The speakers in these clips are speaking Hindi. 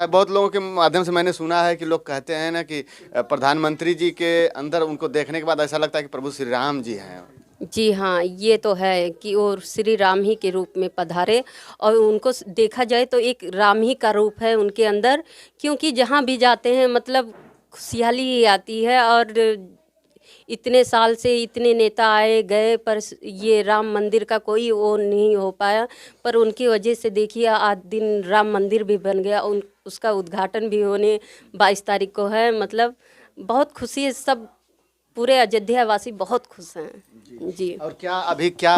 बहुत लोगों के माध्यम से मैंने सुना है कि लोग कहते हैं ना कि प्रधानमंत्री जी के अंदर उनको देखने के बाद ऐसा लगता है कि प्रभु श्री राम जी हैं। जी हाँ, ये तो है कि वो श्री राम ही के रूप में पधारे और उनको देखा जाए तो एक राम ही का रूप है उनके अंदर, क्योंकि जहाँ भी जाते हैं मतलब खुशहाली ही आती है। और इतने साल से इतने नेता आए गए पर ये राम मंदिर का कोई वो नहीं हो पाया, पर उनकी वजह से देखिए आज दिन राम मंदिर भी बन गया। उसका उद्घाटन भी होने 22 तारीख को है। मतलब बहुत खुशी है, सब पूरे अयोध्या वासी बहुत खुश हैं जी। और क्या अभी क्या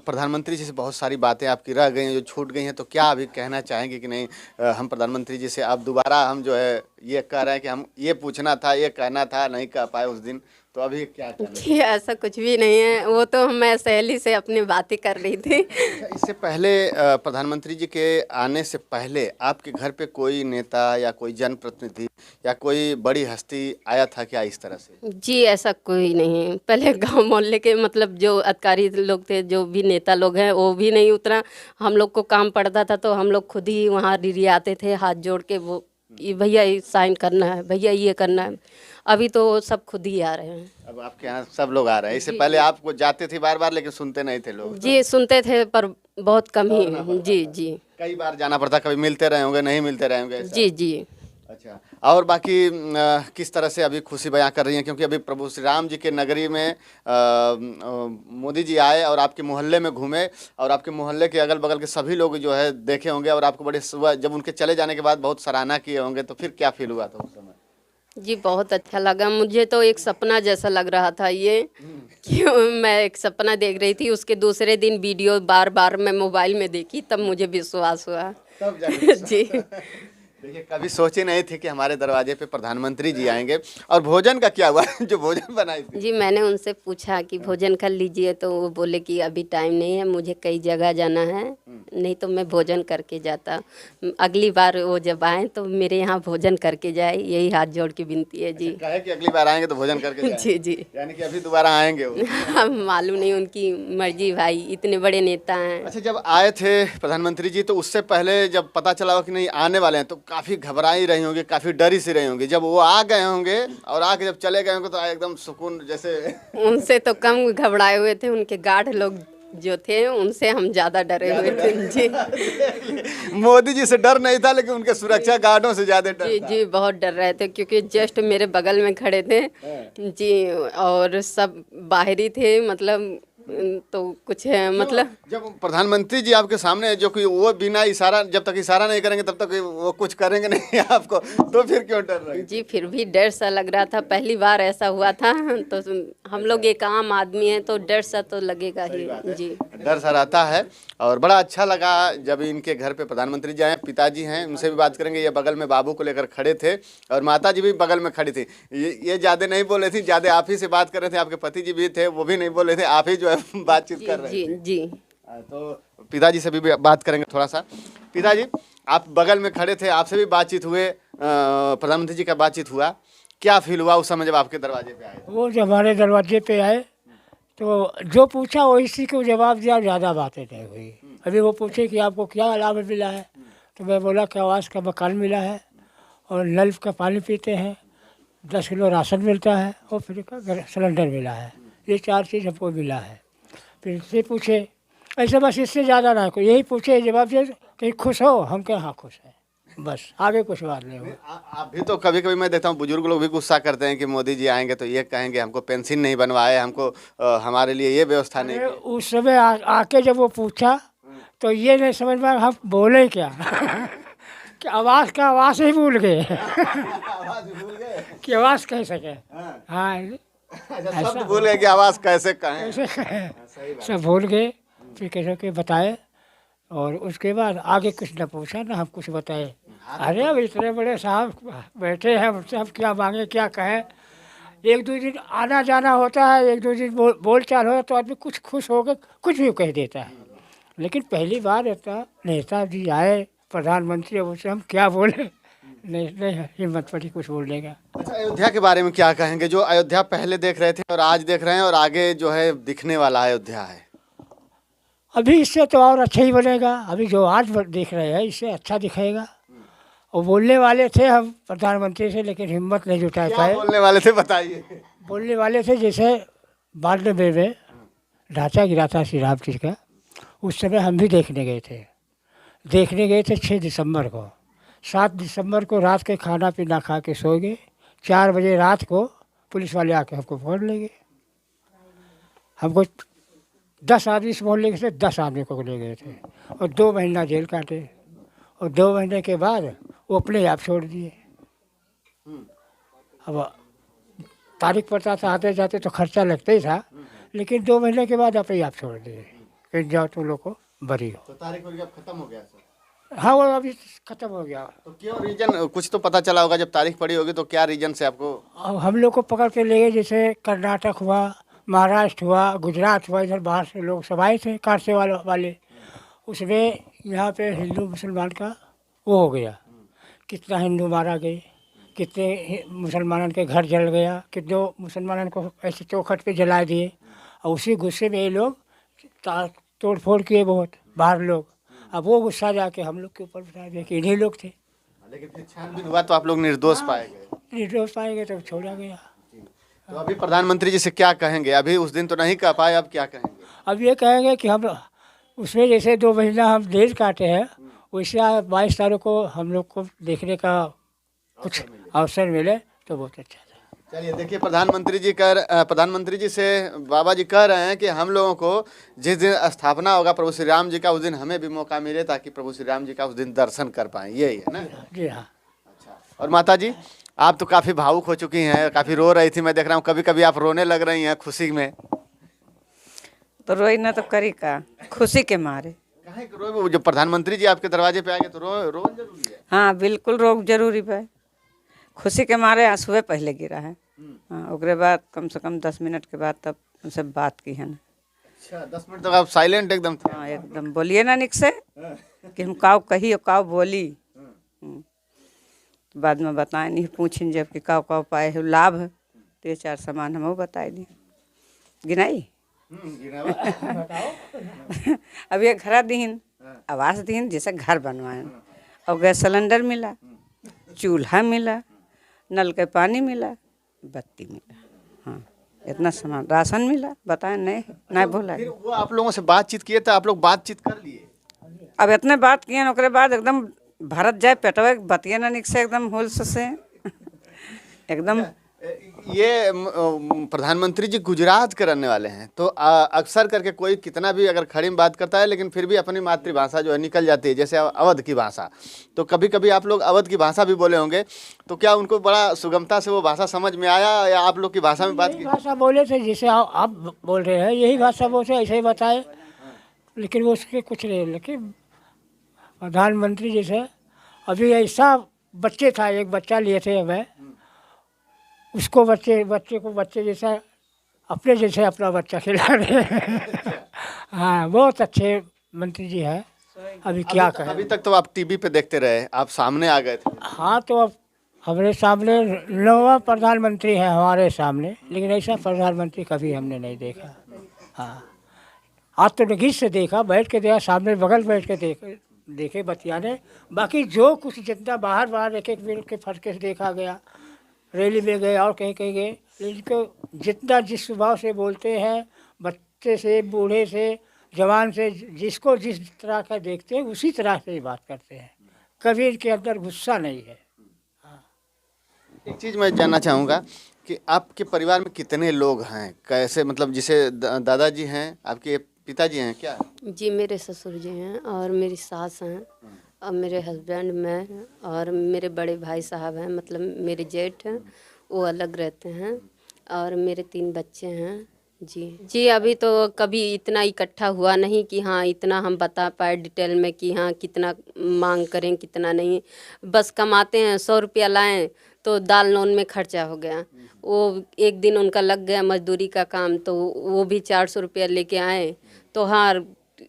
प्रधानमंत्री जी से बहुत सारी बातें आपकी रह गई हैं जो छूट गई हैं, तो क्या अभी कहना चाहेंगे कि नहीं हम प्रधानमंत्री जी से अब दोबारा हम जो है ये कह रहे हैं कि हम ये पूछना था, ये कहना था, नहीं कह पाए उस दिन, तो अभी क्या कहना जी ऐसा कुछ भी नहीं है, वो तो मैं सहेली से अपनी बातें कर रही थी। अच्छा, इससे पहले प्रधानमंत्री जी के आने से पहले आपके घर पे कोई नेता या कोई जनप्रतिनिधि या कोई बड़ी हस्ती आया था क्या इस तरह से? जी ऐसा कोई नहीं है। पहले गांव मोहल्ले के मतलब जो अधिकारी लोग थे, जो भी नेता लोग हैं, वो भी नहीं उतना। हम लोग को काम पड़ता था तो हम लोग खुद ही वहाँ रिरियाते थे हाथ जोड़ के, वो भैया ये साइन करना है, भैया ये करना है। अभी तो सब खुद ही आ रहे हैं। अब आपके यहाँ सब लोग आ रहे हैं, इससे पहले आपको जाते थे बार बार लेकिन सुनते नहीं थे लोग। जी सुनते थे पर बहुत कम ही। जी जी कई बार जाना पड़ता, कभी मिलते रहे होंगे, नहीं मिलते रहे होंगे ऐसा? जी जी। अच्छा, और बाकी किस तरह से अभी खुशी बयां कर रही हैं, क्योंकि अभी प्रभु श्री राम जी के नगरी में मोदी जी आए और आपके मोहल्ले में घूमे और आपके मोहल्ले के अगल बगल के सभी लोग जो है देखे होंगे और आपको बड़े सुबह जब उनके चले जाने के बाद बहुत सराहना किए होंगे, तो फिर क्या फील हुआ था उस समय? जी बहुत अच्छा लगा मुझे, तो एक सपना जैसा लग रहा था ये कि मैं एक सपना देख रही थी। उसके दूसरे दिन वीडियो बार बार मैं मोबाइल में देखी, तब मुझे विश्वास हुआ। तब जाके जी देखिए, कभी सोचे नहीं थे कि हमारे दरवाजे पे प्रधानमंत्री जी आएंगे। और भोजन का क्या हुआ जो भोजन बनाई थी? जी मैंने उनसे पूछा कि भोजन कर लीजिए, तो वो बोले कि अभी टाइम नहीं है, मुझे कई जगह जाना है, नहीं तो मैं भोजन करके जाता। अगली बार वो जब आए तो मेरे यहाँ भोजन करके जाए, यही हाथ जोड़ के विनती है जी। कहे कि अगली बार आएंगे तो भोजन करके जाएंगे। जी जी। यानी कि अभी दोबारा आएंगे वो। हम मालूम नहीं, उनकी मर्जी भाई, इतने बड़े नेता हैं। अच्छा, जब आए थे प्रधानमंत्री जी तो उससे पहले जब पता चला कि नहीं आने वाले हैं तो काफ़ी घबराई रही होंगी, काफ़ी डरी सी रही होंगी। जब वो आ गए होंगे और आके जब चले गए होंगे तो एकदम सुकून जैसे। उनसे तो कम घबराए हुए थे, उनके गार्ड लोग जो थे उनसे हम ज़्यादा डरे हुए थे जी। मोदी जी से डर नहीं था लेकिन उनके सुरक्षा गार्डों से ज़्यादा डर जी था। जी बहुत डर रहे थे, क्योंकि जस्ट मेरे बगल में खड़े थे जी, और सब बाहरी थे मतलब। तो कुछ है मतलब जब प्रधानमंत्री जी आपके सामने जो कि वो बिना इशारा, जब तक इशारा नहीं करेंगे तब तक वो कुछ करेंगे नहीं आपको, तो फिर क्यों डर रहे? जी फिर भी डर सा लग रहा था, पहली बार ऐसा हुआ था। तो हम लोग एक आम आदमी हैं तो डर सा तो लगेगा ही जी। डर सा रहता है। और बड़ा अच्छा लगा जब इनके घर पे प्रधानमंत्री जी आए। पिताजी हैं, उनसे भी बात करेंगे। ये बगल में बाबू को लेकर खड़े थे और माता जी भी बगल में खड़ी थी। ये ज़्यादा नहीं बोले थी, ज़्यादा आप ही से बात कर रहे थे। आपके पति जी भी थे, वो भी नहीं बोले थे, आप ही जो है बातचीत कर रहे थे। जी जी। तो पिताजी से भी बात करेंगे थोड़ा सा। पिताजी, आप बगल में खड़े थे, आपसे भी बातचीत हुए, प्रधानमंत्री जी का बातचीत हुआ, क्या फील हुआ उस समय जब आपके दरवाजे पे आए? वो जब हमारे दरवाजे पे आए तो जो पूछा वो इसी को जवाब दिया, ज़्यादा बातें नहीं हुई। अभी वो पूछे कि आपको क्या लाभ मिला है, तो मैं बोला कि आवास का मकान मिला है और नल का पानी पीते हैं, 10 किलो राशन मिलता है और फ्री का सिलेंडर मिला है। ये 4 चीज़ हमको मिला है। फिर से पूछे ऐसे, बस इससे ज़्यादा ना कोई, यही पूछे जवाब दिए कि खुश हो। हम कहे हाँ खुश है, बस आगे कुछ बात नहीं हो। आप भी तो कभी कभी मैं देखता हूँ बुजुर्ग लोग भी गुस्सा करते हैं कि मोदी जी आएंगे तो ये कहेंगे हमको पेंशन नहीं बनवाए, हमको हमारे लिए ये व्यवस्था नहीं की। उस समय आके जब वो पूछा तो ये नहीं समझ में हम बोले क्या कि आवाज़ का आवाज़ ही भूल गए आवाज भूल गए कि आवाज़ कह सके। हाँ अच्छा, शब्द भूल गए कि आवाज कैसे कहें। कैसे कहें, सब भूल गए। फिर कैसे के बताए और उसके बाद आगे कुछ न पूछा ना हम कुछ बताए। अरे अब इतने बड़े साहब बैठे हैं, हमसे हम क्या मांगे क्या कहें। एक दो दिन आना जाना होता है, एक दो दिन बोल चाल हो तो आदमी कुछ खुश होकर कुछ भी कह देता है, लेकिन पहली बार ऐसा नेता जी आए प्रधानमंत्री, अब उसे हम क्या बोले, नहीं हिम्मत पड़ी कुछ बोलने का। अच्छा, अयोध्या के बारे में क्या कहेंगे, जो अयोध्या पहले देख रहे थे और आज देख रहे हैं और आगे जो है दिखने वाला अयोध्या है? अभी इससे तो और अच्छा ही बनेगा। अभी जो आज देख रहे हैं इससे अच्छा दिखेगा और बोलने वाले थे हम प्रधानमंत्री से, लेकिन हिम्मत नहीं जुटा क्या पाए। बोलने वाले थे बताइए। बोलने वाले थे जैसे 92 में ढांचा गिरा था श्री राम जी का, उस समय हम भी देखने गए थे। 6 दिसंबर को। 7 दिसंबर को रात के खाना पीना खा के सो गए। 4 बजे रात को पुलिस वाले आके हमको पकड़ ले गए। हमको 10 आदमी इस मोहल्ले के से 10 आदमी को ले गए थे और 2 महीना जेल काटे। और 2 महीने के बाद वो अपने आप छोड़ दिए। अब तारीख पड़ता था आते जाते तो खर्चा लगता ही था, लेकिन 2 महीने के बाद अपने आप छोड़ दिए कि जाओ तुम लोग को बरी हो। तो तारीख अब खत्म हो गया सर? हाँ, वो अभी खत्म हो गया। तो क्यों रीजन कुछ तो पता चला होगा जब तारीख पड़ी होगी, तो क्या रीजन से आपको? अब हम लोग को पकड़ के ले गए, जैसे कर्नाटक हुआ, महाराष्ट्र हुआ, गुजरात हुआ, इधर बाहर से लोग सब आए थे कारसे वाले। उसमें यहाँ पे हिंदू मुसलमान का वो हो गया, कितना हिंदू मारा गए, कितने मुसलमानों के घर जल गया, कितने मुसलमानों को ऐसे चौखट पे जला दिए। और उसी गुस्से में ये लोग तोड़ फोड़ किए बहुत बाहर लोग। अब वो गुस्सा जाके हम लोग के ऊपर बता दिया कि इन्हीं लोग थे। लेकिन फिर छानबीन हुआ तो आप लोग निर्दोष पाए गए। निर्दोष पाए गए तो छोड़ा गया। तो अभी प्रधानमंत्री जी से क्या कहेंगे? अभी उस दिन तो नहीं कह पाए, अब क्या कहेंगे? अब ये कहेंगे कि हम उसमें जैसे 2 महीना हम जेल काटे हैं, वैसे 22 तारीख को हम लोग को देखने का कुछ अवसर मिले तो बहुत अच्छा था। चलिए देखिए, प्रधानमंत्री जी से बाबा जी कह रहे हैं कि हम लोगों को जिस दिन स्थापना होगा प्रभु श्री राम जी का, उस दिन हमें भी मौका मिले ताकि प्रभु श्री राम जी का उस दिन दर्शन कर पाएं। यही है ना? जी हाँ। अच्छा। और माता जी, आप तो काफ़ी भावुक हो चुकी हैं, काफ़ी रो रही थी, मैं देख रहा हूँ। कभी कभी आप रोने लग रही हैं खुशी में। तो रोई ना तो करी का, खुशी के मारे। काहे के रोए? जब प्रधानमंत्री जी आपके दरवाजे पे आ गए तो रो जरूरी है। हाँ बिल्कुल, रोक जरूरी बा। खुशी के मारे आंसुए पहले गिरा है। हाँ, ओकरे बाद कम से कम 10 मिनट के बाद तब उनसे बात की है ना। अच्छा, 10 मिनट तक आप साइलेंट एकदम थे? हाँ एकदम, बोलिए ना निक से कि हम काव कही और काव बोली। बाद में बताए नहीं, पूछिन जब कि काव काव पाए हो लाभ, तो ये 4 सामान हम बताए दी। गिनाई अब ये घर दीन, आवास दीन, जैसे घर बनवाए। और गैस सिलेंडर मिला, चूल्हा मिला, नल के पानी मिला, बत्ती मिला। हाँ इतना सामान, राशन मिला। बताए नहीं बोला। फिर वो आप लोगों से बातचीत किए थे, आप लोग बातचीत कर लिए? अब इतने बात किए, ओकरे बाद एकदम भरत जाए पेटवे, बतिए ना निक से एकदम होल्स से एकदम। ये प्रधानमंत्री जी गुजरात के रहने वाले हैं, तो अक्सर करके कोई कितना भी अगर खड़ी में बात करता है, लेकिन फिर भी अपनी मातृभाषा जो है निकल जाती है, जैसे अवध की भाषा। तो कभी कभी आप लोग अवध की भाषा भी बोले होंगे, तो क्या उनको बड़ा सुगमता से वो भाषा समझ में आया, या आप लोग की भाषा में बात की? भाषा बोले थे जैसे आप बोल रहे हैं, यही भाषा बोलते ऐसे ही बताए, लेकिन वो उसके कुछ नहीं। लेकिन प्रधानमंत्री जैसे अभी ऐसा बच्चे था, एक बच्चा लिए थे हमें, उसको बच्चे जैसा अपने जैसे अपना बच्चा खिला रहे हैं। हाँ बहुत अच्छे मंत्री जी हैं। अभी क्या कहें। अभी तक तो आप टीवी पे देखते रहे, आप सामने आ गए थे। हाँ तो अब हमारे सामने 9वां प्रधानमंत्री है हमारे सामने, लेकिन ऐसा प्रधानमंत्री कभी हमने नहीं देखा। हाँ आज तो नगीच से देखा, बैठ के देखा, सामने बगल बैठ के देखे बतियाने। बाकी जो कुछ जितना बाहर एक मिनट के फटके से देखा गया, रैली में गए और कहीं गए, लेकिन जितना जिस स्वभाव से बोलते हैं, बच्चे से बूढ़े से जवान से, जिसको जिस तरह का देखते हैं उसी तरह से ही बात करते हैं। कभी इनके अंदर गुस्सा नहीं है। एक चीज़ मैं जानना चाहूँगा कि आपके परिवार में कितने लोग हैं, कैसे, मतलब जिसे दादाजी हैं, आपके पिताजी हैं क्या? जी मेरे ससुर जी हैं और मेरी सास हैं और मेरे हस्बैंड, मैं और मेरे बड़े भाई साहब हैं, मतलब मेरे जेठ हैं, वो अलग रहते हैं, और मेरे 3 बच्चे हैं। जी अभी तो कभी इतना इकट्ठा हुआ नहीं कि हाँ इतना हम बता पाए डिटेल में कि हाँ कितना मांग करें कितना नहीं। बस कमाते हैं, 100 रुपया लाएँ तो दाल नून में खर्चा हो गया। वो एक दिन उनका लग गया मजदूरी का काम, तो वो भी 400 रुपया लेके आए, तो हाँ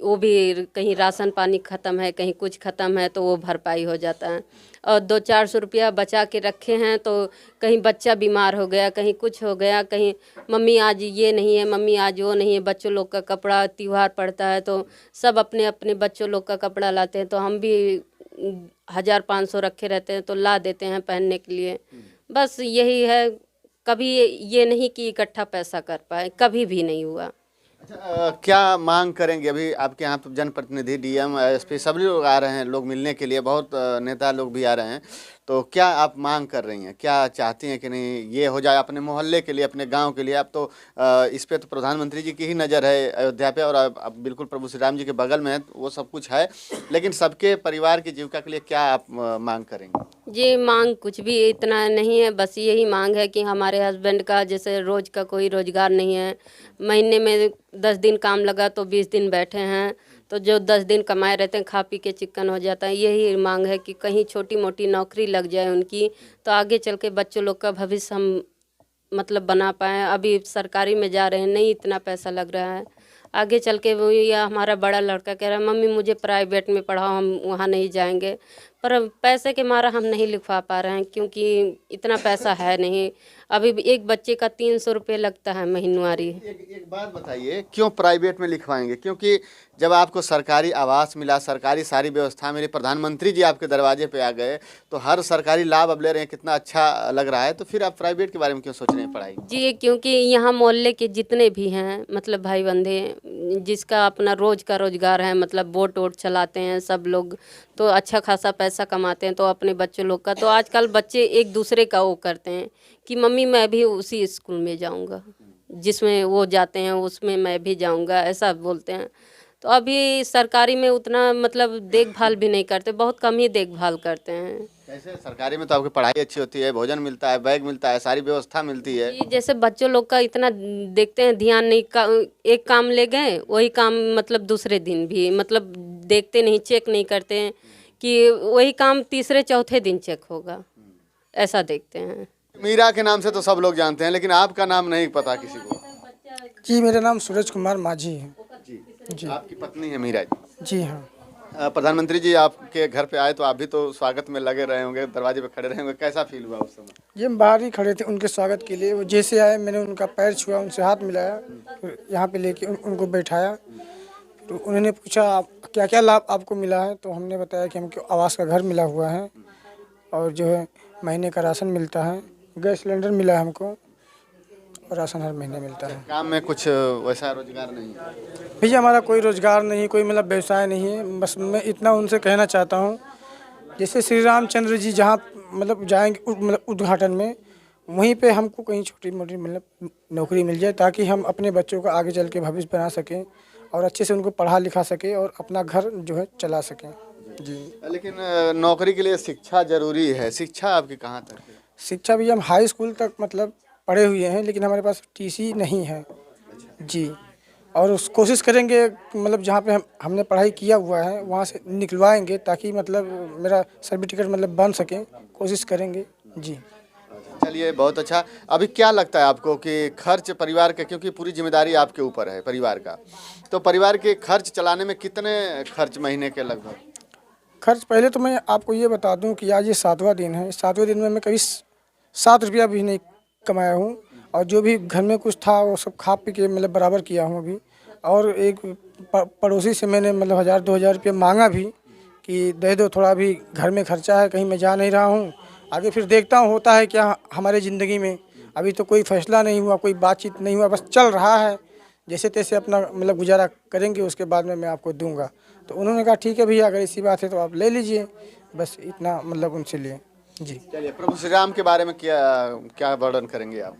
वो भी कहीं राशन पानी ख़त्म है, कहीं कुछ ख़त्म है, तो वो भरपाई हो जाता है। और 200-400 रुपया बचा के रखे हैं, तो कहीं बच्चा बीमार हो गया, कहीं कुछ हो गया, कहीं मम्मी आज ये नहीं है, मम्मी आज वो नहीं है, बच्चों लोग का कपड़ा, त्यौहार पड़ता है तो सब अपने अपने बच्चों लोग का कपड़ा लाते हैं, तो हम भी 1,000-500 रखे रहते हैं तो ला देते हैं पहनने के लिए। बस यही है, कभी ये नहीं कि इकट्ठा पैसा कर पाए, कभी भी नहीं हुआ। अच्छा, क्या मांग करेंगे? अभी आपके यहाँ तो जनप्रतिनिधि, डीएम, एसपी सभी लोग आ रहे हैं लोग मिलने के लिए, बहुत नेता लोग भी आ रहे हैं, तो क्या आप मांग कर रही हैं? क्या चाहती हैं कि नहीं ये हो जाए अपने मोहल्ले के लिए, अपने गांव के लिए? अब तो इस पे तो प्रधानमंत्री जी की ही नज़र है अयोध्या पे, और अब बिल्कुल प्रभु श्री राम जी के बगल में है, तो वो सब कुछ है, लेकिन सबके परिवार की जीविका के लिए क्या आप मांग करेंगे? ये मांग कुछ भी इतना नहीं है, बस यही मांग है कि हमारे हस्बैंड का जैसे रोज़ का कोई रोज़गार नहीं है, महीने में 10 दिन काम लगा तो 20 दिन बैठे हैं, तो जो 10 दिन कमाए रहते हैं खा पी के चिकन हो जाता है। यही मांग है कि कहीं छोटी मोटी नौकरी लग जाए उनकी, तो आगे चल के बच्चों लोग का भविष्य हम मतलब बना पाएँ। अभी सरकारी में जा रहे हैं, नहीं इतना पैसा लग रहा है, आगे चल के वो, या हमारा बड़ा लड़का कह रहा है मम्मी मुझे प्राइवेट में पढ़ाओ, हम वहाँ नहीं जाएंगे, पर पैसे के मारा हम नहीं लिखवा पा रहे हैं क्योंकि इतना पैसा है नहीं। अभी भी एक बच्चे का 300 रुपये लगता है महीनवारी। एक बात बताइए, क्यों प्राइवेट में लिखवाएंगे? क्योंकि जब आपको सरकारी आवास मिला, सरकारी सारी व्यवस्था मिली, प्रधानमंत्री जी आपके दरवाजे पे आ गए, तो हर सरकारी लाभ अब ले रहे हैं, कितना अच्छा लग रहा है, तो फिर आप प्राइवेट के बारे में क्यों सोच रहे हैं पढ़ाई? जी, क्योंकि यहाँ मोहल्ले के जितने भी हैं मतलब भाई बंधे, जिसका अपना रोज़ का रोज़गार है, मतलब बोट वोट चलाते हैं सब लोग, तो अच्छा खासा पैसा कमाते हैं, तो अपने बच्चों लोग का, तो आजकल बच्चे एक दूसरे का वो करते हैं कि मम्मी मैं भी उसी स्कूल में जाऊंगा जिसमें वो जाते हैं, उसमें मैं भी जाऊंगा, ऐसा बोलते हैं। तो अभी सरकारी में उतना मतलब देखभाल भी नहीं करते, बहुत कम ही देखभाल करते हैं। कैसे? सरकारी में तो आपकी पढ़ाई अच्छी होती है, भोजन मिलता है, बैग मिलता है, सारी व्यवस्था मिलती है। जी, जैसे बच्चों लोग का इतना देखते हैं, ध्यान नहीं एक काम ले गए वही काम मतलब दूसरे दिन भी मतलब देखते नहीं, चेक नहीं करते हैं कि वही काम तीसरे चौथे दिन चेक होगा, ऐसा देखते हैं। मीरा के नाम से तो सब लोग जानते हैं, लेकिन आपका नाम नहीं पता किसी को। जी, मेरा नाम सूरज कुमार माझी है। जी, आपकी पत्नी है मीरा जी। जी हाँ। प्रधानमंत्री जी आपके घर पे आए तो आप भी तो स्वागत में लगे रहे होंगे, दरवाजे पे खड़े रहे होंगे, कैसा फील हुआ उस समय? जी, हम बाहर ही खड़े थे उनके स्वागत के लिए। वो जैसे आए मैंने उनका पैर छुआ, उनसे हाथ मिलाया, फिर यहाँ पे लेके उनको बैठाया। तो उन्होंने पूछा आप क्या क्या लाभ आपको मिला है, तो हमने बताया कि हमको आवास का घर मिला हुआ है, और जो है महीने का राशन मिलता है, गैस सिलेंडर मिला है हमको, और राशन हर महीने मिलता है। काम में कुछ वैसा रोजगार नहीं है? भैया हमारा कोई रोज़गार नहीं, कोई मतलब व्यवसाय नहीं है। बस मैं इतना उनसे कहना चाहता हूँ, जैसे श्री रामचंद्र जी जहाँ मतलब जाएंगे मतलब उद्घाटन में, वहीं पे हमको कहीं छोटी मोटी मतलब नौकरी मिल जाए, ताकि हम अपने बच्चों का आगे चल के भविष्य बना सकें और अच्छे से उनको पढ़ा लिखा सके और अपना घर जो है चला सकें। जी। लेकिन नौकरी के लिए शिक्षा जरूरी है। शिक्षा आपकी कहाँ तक है? शिक्षा भी हम हाई स्कूल तक मतलब पढ़े हुए हैं, लेकिन हमारे पास टीसी नहीं है। जी, और उस कोशिश करेंगे मतलब जहाँ पे हमने पढ़ाई किया हुआ है वहाँ से निकलवाएंगे, ताकि मतलब मेरा सर्टिफिकेट मतलब बन सके, कोशिश करेंगे। जी। चलिए, बहुत अच्छा। अभी क्या लगता है आपको कि खर्च परिवार का, क्योंकि पूरी जिम्मेदारी आपके ऊपर है परिवार का, तो परिवार के खर्च चलाने में कितने खर्च महीने के लगभग? खर्च पहले तो मैं आपको ये बता दूं कि आज ये 7वां दिन है। 7वें दिन में मैं कभी 7 रुपया भी नहीं कमाया हूँ, और जो भी घर में कुछ था वो सब खा पी के मतलब बराबर किया हूँ अभी। और एक पड़ोसी से मैंने मतलब 1000-2000 रुपया मांगा भी कि दे दो, थोड़ा भी घर में खर्चा है, कहीं मैं जा नहीं रहा हूँ, आगे फिर देखता हूँ होता है क्या हमारे ज़िंदगी में। अभी तो कोई फैसला नहीं हुआ, कोई बातचीत नहीं हुआ, बस चल रहा है, जैसे तैसे अपना मतलब गुजारा करेंगे, उसके बाद में मैं आपको दूंगा। तो उन्होंने कहा ठीक है भैया, अगर इसी बात है तो आप ले लीजिए, बस इतना मतलब उनसे लिए। जी। चलिए, प्रभु श्री राम के बारे में क्या क्या वर्णन करेंगे आप?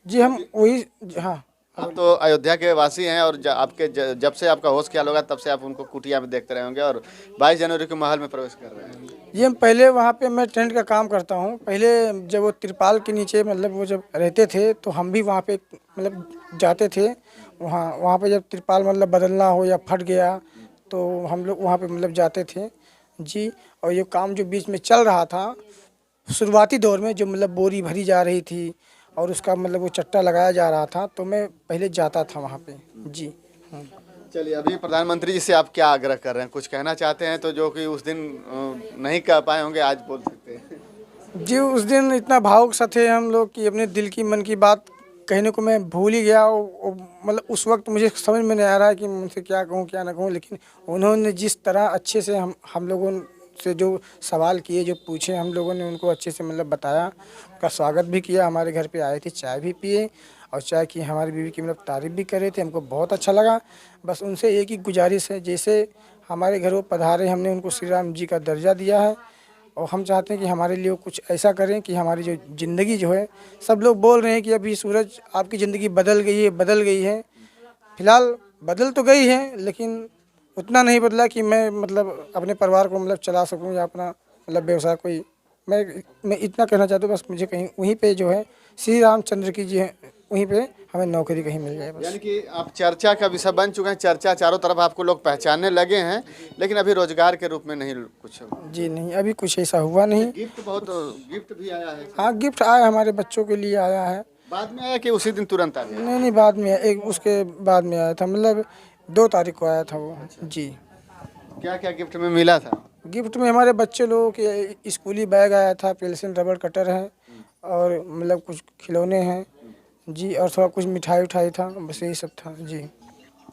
जी, हम वही, हाँ, आप तो अयोध्या के वासी हैं, और जब से आपका होश ख्याल होगा तब से आप उनको कुटिया में देखते रहे होंगे, और 22 जनवरी के महल में प्रवेश कर रहे हैं। जी, हम पहले वहाँ पे मैं टेंट का काम करता हूँ। पहले जब वो तिरपाल के नीचे मतलब वो जब रहते थे, तो हम भी वहाँ पे मतलब जाते थे। वहाँ पे जब तिरपाल मतलब बदलना हो या फट गया, तो हम लोग वहाँ पे मतलब जाते थे। जी, और ये काम जो बीच में चल रहा था शुरुआती दौर में, जो मतलब बोरी भरी जा रही थी और उसका मतलब वो चट्टा लगाया जा रहा था, तो मैं पहले जाता था वहाँ पे। जी। चलिए, अभी प्रधानमंत्री जी से आप क्या आग्रह कर रहे हैं? कुछ कहना चाहते हैं तो, जो कि उस दिन नहीं कह पाए होंगे, आज बोल सकते हैं? जी, उस दिन इतना भावुक सा थे हम लोग कि अपने दिल की मन की बात कहने को मैं भूल ही गया। मतलब उस वक्त मुझे समझ में नहीं आ रहा है कि मैं उनसे क्या कहूँ क्या ना कहूँ, लेकिन उन्होंने जिस तरह अच्छे से हम लोगों से जो सवाल किए, जो पूछे, हम लोगों ने उनको अच्छे से मतलब बताया, उनका स्वागत भी किया। हमारे घर पे आए थे, चाय भी पिए और चाय की हमारी बीवी की मतलब तारीफ़ भी कर रहे थे, हमको बहुत अच्छा लगा। बस उनसे एक ही गुजारिश है, जैसे हमारे घर वो पधारे, हमने उनको श्री राम जी का दर्जा दिया है और हम चाहते हैं कि हमारे लिए कुछ ऐसा करें कि हमारी जो ज़िंदगी जो है, सब लोग बोल रहे हैं कि अभी सूरज आपकी ज़िंदगी बदल गई है। फिलहाल बदल तो गई है, लेकिन उतना नहीं बदला कि मैं मतलब अपने परिवार को मतलब चला सकूं या अपना मतलब व्यवसाय कोई। मैं इतना कहना चाहता हूँ, बस मुझे कहीं वहीं पे जो है श्री रामचंद्र की जी है, वहीं पे हमें नौकरी कहीं मिल जाए बस। यानी कि आप चर्चा का विषय बन चुके हैं, चर्चा चारों तरफ आपको लोग पहचानने लगे हैं, लेकिन अभी रोजगार के रूप में नहीं कुछ। जी नहीं, अभी कुछ ऐसा हुआ नहीं। गिफ्ट भी आया है? हाँ, गिफ्ट आया, हमारे बच्चों के लिए आया है। बाद में आया कि उसी दिन तुरंत आ गया? नहीं, बाद में एक उसके बाद में आया था, मतलब 2 तारीख को आया था वो। जी। क्या क्या गिफ्ट में मिला था? गिफ्ट में हमारे बच्चे लोगों के स्कूली बैग आया था, पेंसिल रबड़ कटर है और मतलब कुछ खिलौने हैं जी, और थोड़ा कुछ मिठाई उठाई था, बस यही सब था जी।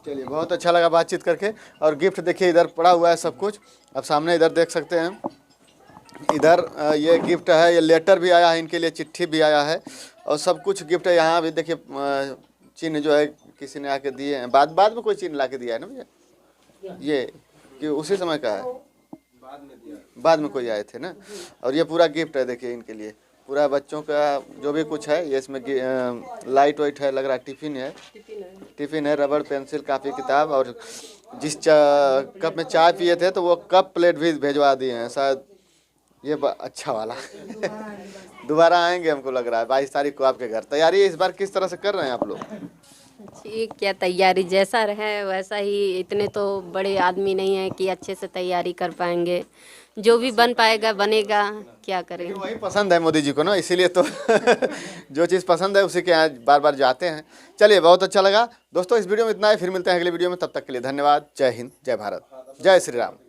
चलिए, बहुत अच्छा लगा बातचीत करके। और गिफ्ट देखिए इधर पड़ा हुआ है सब कुछ, आप सामने इधर देख सकते हैं। इधर ये गिफ्ट है, ये लेटर भी आया है इनके लिए, चिट्ठी भी आया है और सब कुछ गिफ्ट है। यहाँ भी देखिए चिन्ह जो है किसी ने आके दिए हैं, बाद में कोई चिन्ह ला के दिया है ना भैया? ये कि उसी समय का है? बाद में कोई आए थे ना। और ये पूरा गिफ्ट है देखिए इनके लिए, पूरा बच्चों का जो भी कुछ है ये, इसमें लाइट वाइट है, लग रहा है टिफिन है, रबड़ पेंसिल कापी किताब, और जिस कप में चाय पिए थे तो वो कप प्लेट भी भेजवा दिए हैं शायद, ये अच्छा वाला। दोबारा आएंगे हमको लग रहा है 22 तारीख को आपके घर। तैयारी इस बार किस तरह से कर रहे हैं आप लोग? जी, क्या तैयारी जैसा रहे वैसा ही, इतने तो बड़े आदमी नहीं है कि अच्छे से तैयारी कर पाएंगे, जो भी बन पाएगा बनेगा, क्या करें। वही पसंद है मोदी जी को ना, इसीलिए तो जो चीज़ पसंद है उसी के यहाँ बार बार जाते हैं। चलिए, बहुत अच्छा लगा दोस्तों, इस वीडियो में इतना ही, फिर मिलते हैं अगले वीडियो में, तब तक के लिए धन्यवाद। जय हिंद, जय भारत, जय श्री राम।